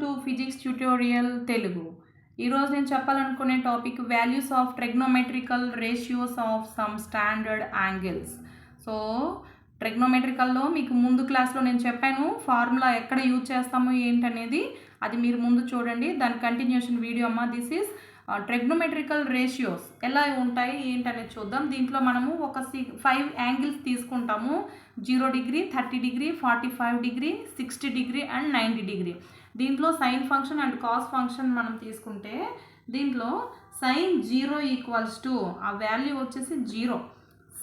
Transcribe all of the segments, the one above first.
To physics tutorial Telugu. ఈరోజు నేను చెప్పాలనుకునే topic values of trigonometrical ratios of some standard angles. So ట్రిగ్నోమెట్రికల్లో మీకు ముందు క్లాస్లో నేను చెప్పాను ఫార్ములా ఎక్కడ యూజ్ చేస్తాము ఏంటనేది, అది మీరు ముందు చూడండి. దాని కంటిన్యూషన్ వీడియో అమ్మ. దిస్ ఈజ్ ట్రిగ్నోమెట్రికల్ రేషియోస్ ఎలా ఉంటాయి ఏంటనేది చూద్దాం. దీంట్లో మనము ఒక 5 యాంగిల్స్ తీసుకుంటాము. 0 degree, 30 degree, 45 degree, 60 degree and 90 degree. దీంట్లో sine function and cos function మనం తీసుకుంటే దీంట్లో సైన్ 0 ఈక్వల్స్ టు ఆ వాల్యూ వచ్చేసి 0,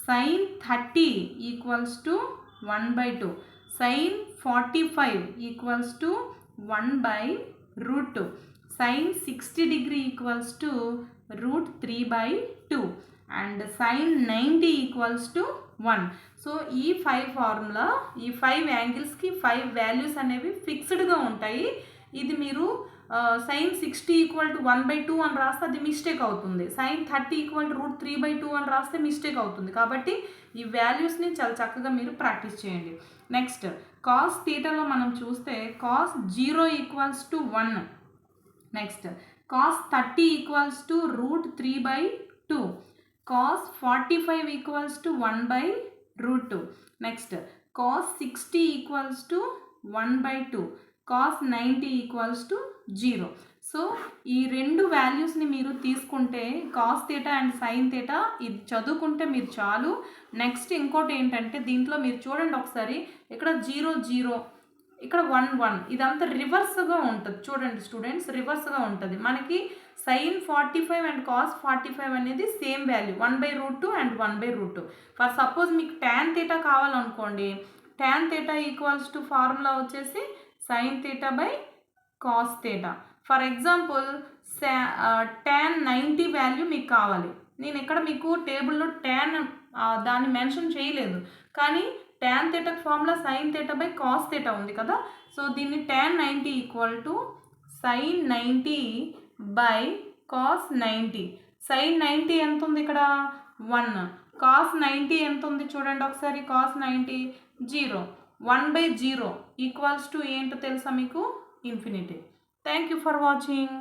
sine 30 equals to 1/2, sine 45 equals to 1/√2, sin 60 degree equals to √3/2 and sin 90 equals to 1. So ఈ 5 formula, ఈ 5 యాంగిల్స్కి 5 values అనేవి ఫిక్స్డ్గా ఉంటాయి. ఇది మీరు sin 60 ఈక్వల్ టు 1/2 అని రాస్తే అది మిస్టేక్ అవుతుంది. sin 30 ఈక్వల్ టు √3/2 అని రాస్తే మిస్టేక్ అవుతుంది. కాబట్టి ఈ వాల్యూస్ని చాలా చక్కగా మీరు ప్రాక్టీస్ చేయండి. నెక్స్ట్ కాస్ థీటాలో మనం చూస్తే cos 0 equals to 1, next cos 30 equals to √3/2, cos 45 equals to 1/√2, next cos 60 equals to 1/2, cos 90 equals to 0. So ఈ రెండు వాల్యూస్ని మీరు తీసుకుంటే cos theta and sine theta ఇది చదువుకుంటే మీరు చాలు. నెక్స్ట్ ఇంకోటి ఏంటంటే దీంట్లో మీరు చూడండి ఒకసారి, ఇక్కడ 0 0, ఇక్కడ 1 1, ఇదంతా రివర్స్గా ఉంటుంది. చూడండి స్టూడెంట్స్, రివర్స్గా ఉంటుంది. మనకి సైన్ 45 అండ్ కాస్ 45 అనేది same value 1/√2 and 1/√2. For suppose మీకు ట్యాన్ థీటా కావాలనుకోండి, tan theta equals to formula వచ్చేసి sine theta by cos theta. For example tan 90 value మీకు కావాలి. నేను ఇక్కడ మీకు టేబుల్లో ట్యాన్ దాన్ని మెన్షన్ చేయలేదు, కానీ tan theta formula sin theta by cos theta ఉంది కదా. సో దీన్ని tan 90 equal to sin 90 by cos 90. sin 90 ఎంత ఉంది ఇక్కడ 1, cos 90 ఎంత ఉంది చూడండి ఒకసారి, cos 90 0, 1/0 ఈక్వల్స్ టు ఏంటో తెలుసా మీకు, infinity. Thank you for watching.